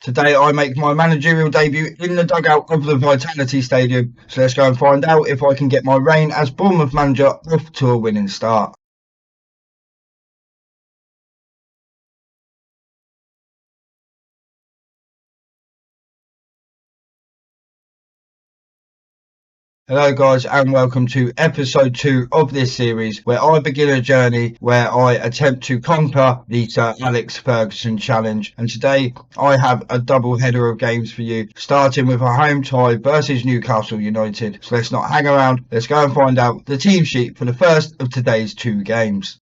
Today I make my managerial debut in the dugout of the Vitality Stadium, so let's go and find out if I can get my reign as Bournemouth manager off to a winning start. Hello guys and welcome to episode 2 of this series where I begin a journey where I attempt to conquer the Sir Alex Ferguson challenge, and today I have a double header of games for you, starting with a home tie versus Newcastle United. So let's not hang around, let's go and find out the team sheet for the first of today's 2 games.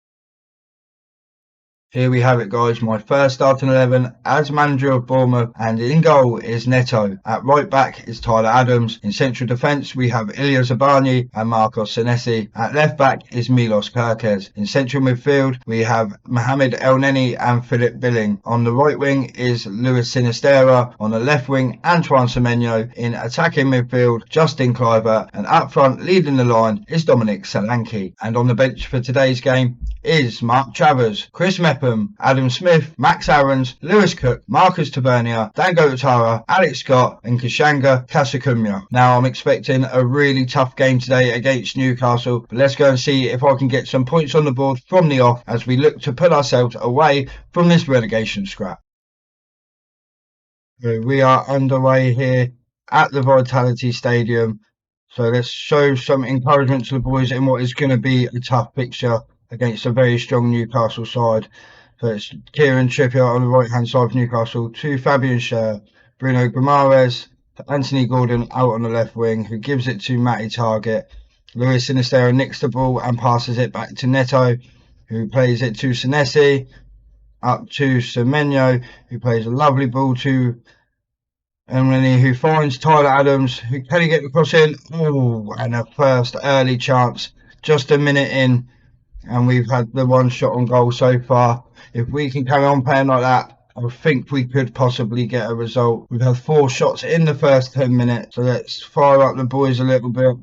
Here we have it guys, my first starting 11 as manager of Bournemouth, and in goal is Neto. At right back is Tyler Adams. In central defence we have Ilya Zabani and Marcos Senesi. At left back is Milos Kerkez. In central midfield we have Mohamed Elneny and Philip Billing. On the right wing is Luis Sinisterra. On the left wing Antoine Semenyo. In attacking midfield Justin Kluivert, and up front leading the line is Dominic Solanke. And on the bench for today's game is Mark Travers, Chris Mepham, Adam Smith, Max Aarons, Lewis Cook, Marcus Tavernier, Dango Utara, Alex Scott and Kashanga Kasakumya. Now I'm expecting a really tough game today against Newcastle, but let's go and see if I can get some points on the board from the off as we look to pull ourselves away from this relegation scrap. So we are underway here at the Vitality Stadium, so let's show some encouragement to the boys in what is going to be a tough fixture against a very strong Newcastle side. So it's Kieran Trippier on the right hand side of Newcastle, to Fabian Schär, Bruno Guimaraes, to Anthony Gordon out on the left wing, who gives it to Matty Targett. Luis Sinisterra nicks the ball and passes it back to Neto, who plays it to Senesi, up to Semenyo, who plays a lovely ball to Elneny, who finds Tyler Adams, who can he get the cross in? Oh, and a first early chance, just a minute in, and we've had the one shot on goal so far. If we can carry on playing like that, I think we could possibly get a result. We've had 4 shots in the first 10 minutes, so let's fire up the boys a little bit.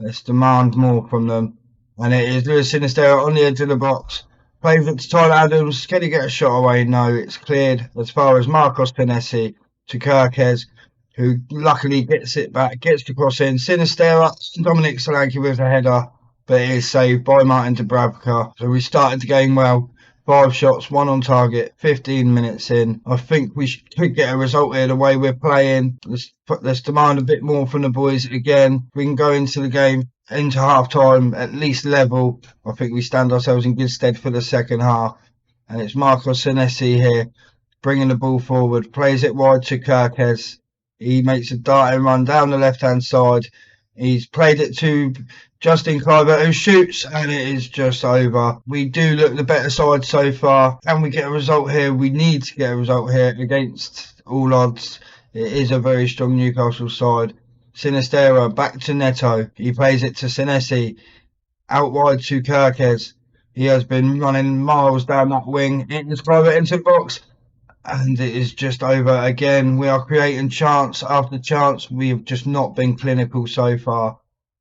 Let's demand more from them. And it is Luis Sinisterra on the edge of the box. Plays it to Tyler Adams. Can he get a shot away? No, it's cleared as far as Marcos Senesi to Kerkez, who luckily gets it back, gets the cross in. Sinisterra, Dominic Solanke with a header, but it is saved by Martin Dubravka. So we started the game well. 5 shots, 1 on target, 15 minutes in. I think we could get a result here the way we're playing. Let's demand a bit more from the boys again. We can go into the game, into half time, at least level. I think we stand ourselves in good stead for the second half. And it's Marcos Senesi here, bringing the ball forward, plays it wide to Kerkez. He makes a darting run down the left-hand side. He's played it to Justin Kluivert, who shoots, and it is just over. We do look the better side so far. Can we get a result here? We need to get a result here against all odds. It is a very strong Newcastle side. Sinisterra back to Neto. He plays it to Senesi, out wide to Kerkez. He has been running miles down that wing. It is Kluivert into the box, and it is just over again. We are creating chance after chance. We have just not been clinical so far.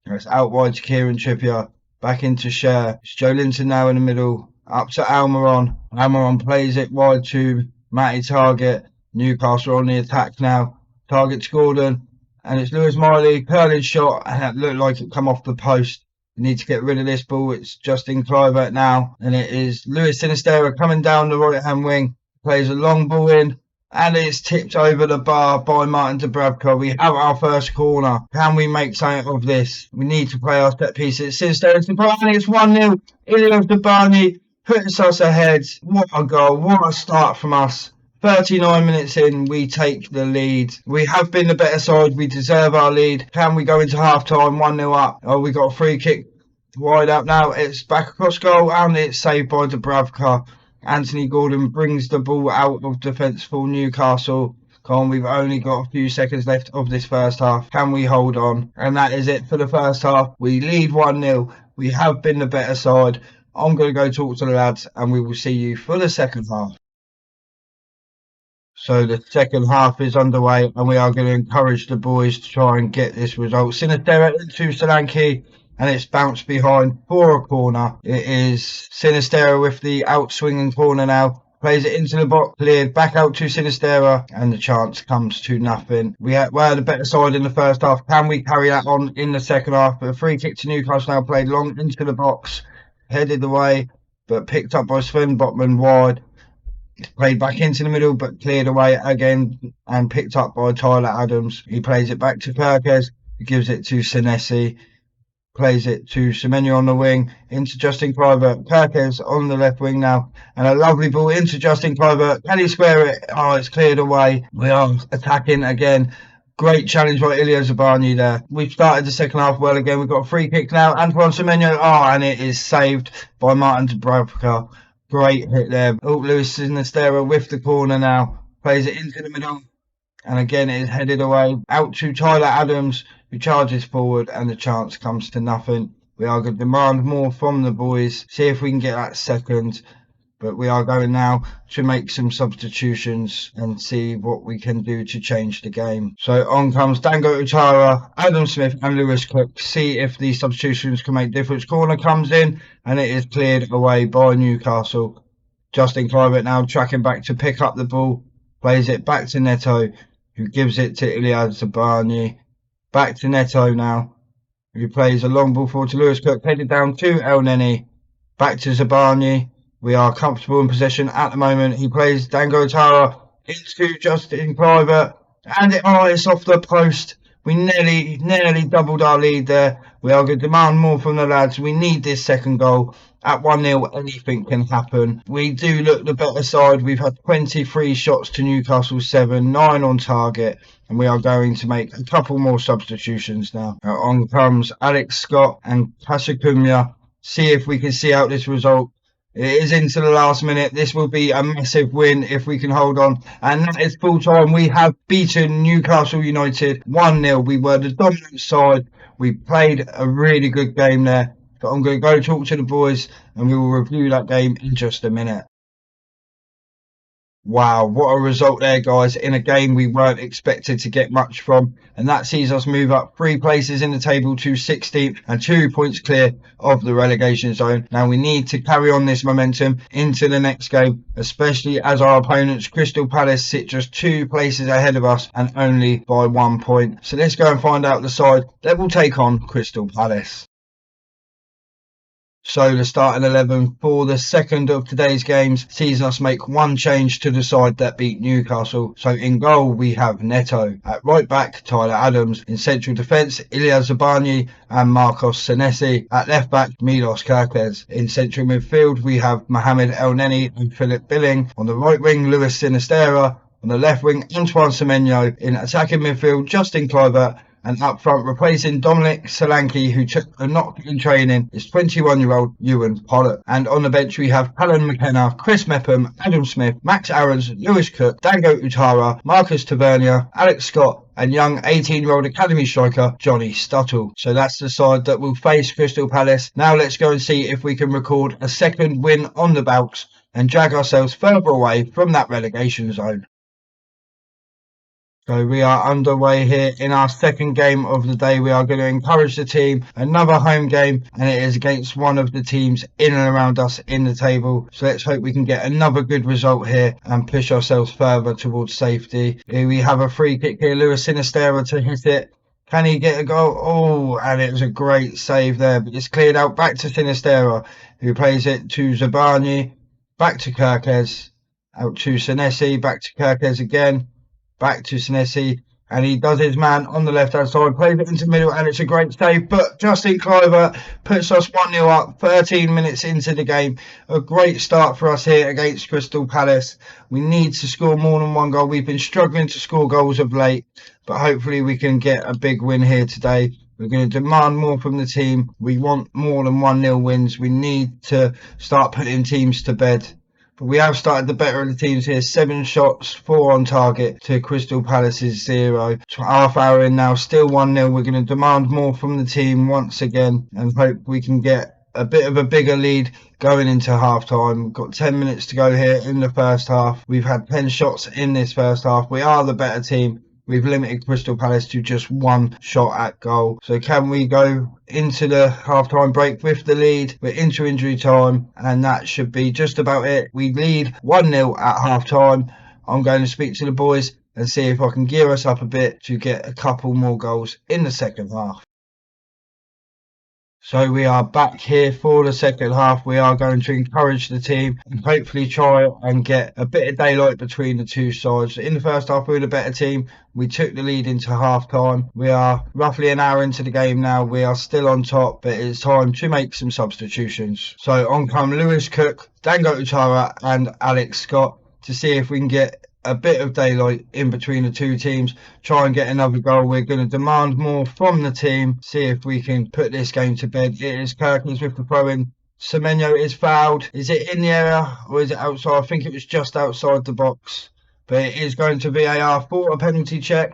It's out wide to Kieran Trippier, back into Schär. It's Joe Linton now in the middle, up to Almiron. Almiron plays it wide to Matty Targett. Newcastle on the attack now. Targett to Gordon, and it's Lewis Miley, curling shot, and it looked like it come off the post. We need to get rid of this ball. It's Justin Kluivert now, and it is Luis Sinisterra coming down the right hand wing. Plays a long ball in, and it's tipped over the bar by Martin Dubravka. We have our first corner. Can we make something of this? We need to play our set pieces. Sinisterra to Barney. It's 1-0. Ilya Zabani puts us ahead. What a goal. What a start from us. 39 minutes in, we take the lead. We have been the better side. We deserve our lead. Can we go into half-time 1-0 up? Oh, we got a free kick wide up now. It's back across goal, and it's saved by Dubravka. Anthony Gordon brings the ball out of defence for Newcastle. We've only got a few seconds left of this first half. Can we hold on? And that is it for the first half. We lead 1-0. We have been the better side. I'm going to go talk to the lads, and we will see you for the second half. So the second half is underway, and we are going to encourage the boys to try and get this result. Sinisterra to Solanke, and it's bounced behind for a corner. It is Sinisterra with the out swinging corner now. plays it into the box, cleared back out to Sinistera, and the chance comes to nothing. We're the better side in the first half. Can we carry that on in the second half? A free kick to Newcastle now, played long into the box, headed away, but picked up by Sven Botman wide. Played back into the middle, but cleared away again and picked up by Tyler Adams. He plays it back to Perkes, who gives it to Senesi. Plays it to Semenyo on the wing, into Justin Kluivert. Perkes on the left wing now, and a lovely ball into Justin Kluivert. Can he square it? Oh, it's cleared away. We are attacking again. Great challenge by Ilya Zabani there. We've started the second half well again. We've got a free kick now. Antoine Semenyo. Oh, and it is saved by Martin Dubravka. Great hit there. Oh, Lewis Sinistera with the corner now. Plays it into the middle. And again, it is headed away. Out to Tyler Adams, who charges forward, and the chance comes to nothing. We are going to demand more from the boys. See if we can get that second. But we are going now to make some substitutions and see what we can do to change the game. So on comes Dango Utara, Adam Smith and Lewis Cook. See if these substitutions can make difference. Corner comes in and it is cleared away by Newcastle. Justin Kluivert now tracking back to pick up the ball. Plays it back to Neto, who gives it to Ilya Zabani. Back to Neto now, who plays a long ball forward to Lewis Cook. Headed down to El Neni. Back to Zabani. We are comfortable in possession at the moment. He plays Dango Tara into Justin Kluivert. And it's off the post. We nearly doubled our lead there. We are going to demand more from the lads. We need this second goal. At 1-0, anything can happen. We do look the better side. We've had 23 shots to Newcastle 7, 9 on target. And we are going to make a couple more substitutions now. On comes Alex Scott and Kasukumya. See if we can see out this result. It is into the last minute. This will be a massive win if we can hold on. And that is full time. We have beaten Newcastle United 1-0. We were the dominant side. We played a really good game there. But I'm going to go talk to the boys and we will review that game in just a minute. Wow, what a result there, guys, in a game we weren't expected to get much from. And that sees us move up 3 places in the table to 16th and 2 points clear of the relegation zone. Now we need to carry on this momentum into the next game, especially as our opponents, Crystal Palace, sit just 2 places ahead of us and only by 1 point. So let's go and find out the side that will take on Crystal Palace. So the starting 11 for the second of today's games sees us make one change to the side that beat Newcastle. So in goal we have Neto. At right back, Tyler Adams. In central defence, Ilya Zabani and Marcos Senesi. At left back, Milos Kerkez. In central midfield we have Mohamed El Neni and Philip Billing. On the right wing, Lewis Sinistera. On the left wing, Antoine Semenyo. In attacking midfield, Justin Kluivert. And up front, replacing Dominic Solanke, who took a knock in training, is 21-year-old Ewan Pollock. And on the bench, we have Alan McKenna, Chris Mepham, Adam Smith, Max Aarons, Lewis Cook, Dango Utara, Marcus Tavernier, Alex Scott, and young 18-year-old academy striker, Johnny Stuttle. So that's the side that will face Crystal Palace. Now let's go and see if we can record a second win on the Balks and drag ourselves further away from that relegation zone. So we are underway here in our second game of the day. We are going to encourage the team. Another home game, and it is against one of the teams in and around us in the table. So let's hope we can get another good result here and push ourselves further towards safety. Here we have a free kick here. Lewis Sinistera to hit it. Can he get a goal? Oh, and it was a great save there. But it's cleared out back to Sinistera, who plays it to Zabani. Back to Kerkez. Out to Senesi. Back to Kerkez again. Back to Senesi, and he does his man on the left-hand side, plays it into the middle, and it's a great save. But Justin Kluivert puts us 1-0 up, 13 minutes into the game. A great start for us here against Crystal Palace. We need to score more than 1 goal. We've been struggling to score goals of late, but hopefully we can get a big win here today. We're going to demand more from the team. We want more than 1-0 wins. We need to start putting teams to bed. But we have started the better of the teams here. 7 shots, 4 on target to Crystal Palace's 0. Half hour in now, still 1-0. We're going to demand more from the team once again and hope we can get a bit of a bigger lead going into half time. We've got 10 minutes to go here in the first half. We've had 10 shots in this first half. We are the better team. we've limited Crystal Palace to just one shot at goal. So can we go into the half-time break with the lead? We're into injury time, and that should be just about it. We lead 1-0 at half-time. I'm going to speak to the boys and see if I can gear us up a bit to get a couple more goals in the second half. So we are back here for the second half. We are going to encourage the team and hopefully try and get a bit of daylight between the two sides. In the first half, we were the better team. We took the lead into half time. We are roughly an hour into the game now. We are still on top, but it's time to make some substitutions. So on come Lewis Cook, Dango Utara and Alex Scott to see if we can get a bit of daylight in between the two teams, try and get another goal. We're going to demand more from the team, see if we can put this game to bed. It is Kirkins with the throw-in. Semenyo is fouled. Is it in the area or is it outside? I think it was just outside the box, but it is going to VAR for a penalty check.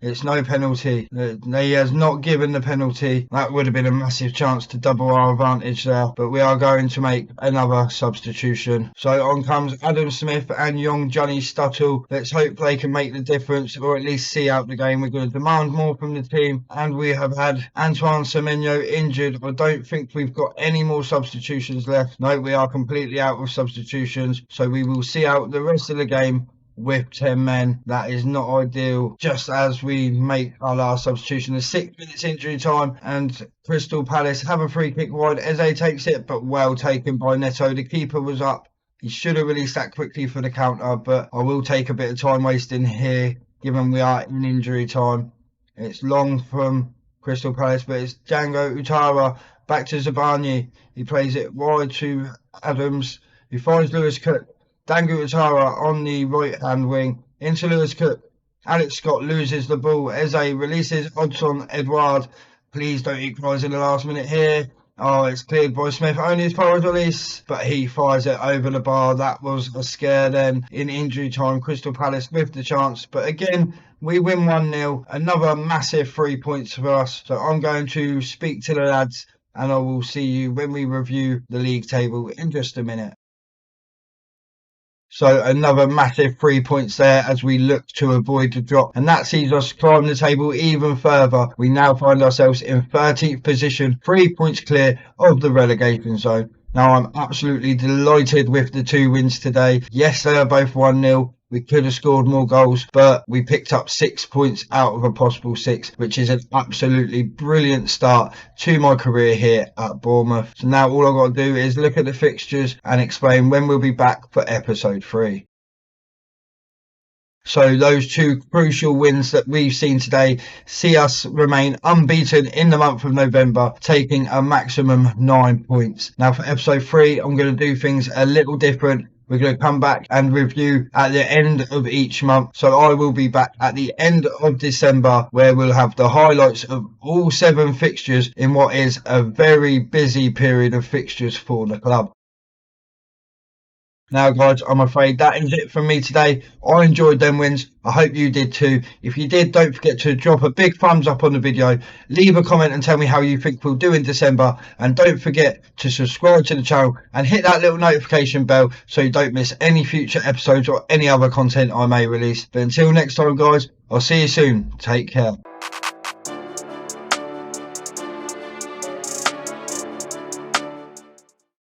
It's no penalty. He has not given the penalty. That would have been a massive chance to double our advantage there. But we are going to make another substitution. So on comes Adam Smith and young Johnny Stuttle. Let's hope they can make the difference or at least see out the game. We're going to demand more from the team. And we have had Antoine Semenyo injured. I don't think we've got any more substitutions left. No, we are completely out of substitutions. So we will see out the rest of the game with 10 men. That is not ideal. Just as we make our last substitution, there's 6 minutes injury time and Crystal Palace have a free kick wide. Eze takes it, but well taken by Neto. The keeper was up. He should have released that quickly for the counter, but I will take a bit of time wasting here given we are in injury time. It's long from Crystal Palace, but it's Dango Utara back to Zabani. He plays it wide to Adams, who finds Lewis Cook. Dango Utara on the right-hand wing into Lewis Cook. Alex Scott loses the ball. Eze releases Odson Edouard. Please don't equalise in the last minute here. Oh, it's cleared by Smith. Only his forward release, but he fires it over the bar. That was a scare then. In injury time, Crystal Palace with the chance. But again, we win 1-0. Another massive 3 points for us. So I'm going to speak to the lads and I will see you when we review the league table in just a minute. So another massive 3 points there as we look to avoid the drop. And that sees us climb the table even further. We now find ourselves in 13th position, 3 points clear of the relegation zone. Now I'm absolutely delighted with the 2 wins today. Yes, they are both 1-0. We could have scored more goals, but we picked up 6 points out of a possible 6, which is an absolutely brilliant start to my career here at Bournemouth. So now all I've got to do is look at the fixtures and explain when we'll be back for episode 3. So those 2 crucial wins that we've seen today see us remain unbeaten in the month of November, taking a maximum 9 points. Now for episode 3, I'm going to do things a little different. We're going to come back and review at the end of each month. So I will be back at the end of December where we'll have the highlights of all 7 fixtures in what is a very busy period of fixtures for the club. Now guys, I'm afraid that is it from me today. I enjoyed them wins. I hope you did too. If you did, don't forget to drop a big thumbs up on the video. Leave a comment and tell me how you think we'll do in December. And don't forget to subscribe to the channel and hit that little notification bell so you don't miss any future episodes or any other content I may release. But until next time guys, I'll see you soon. Take care.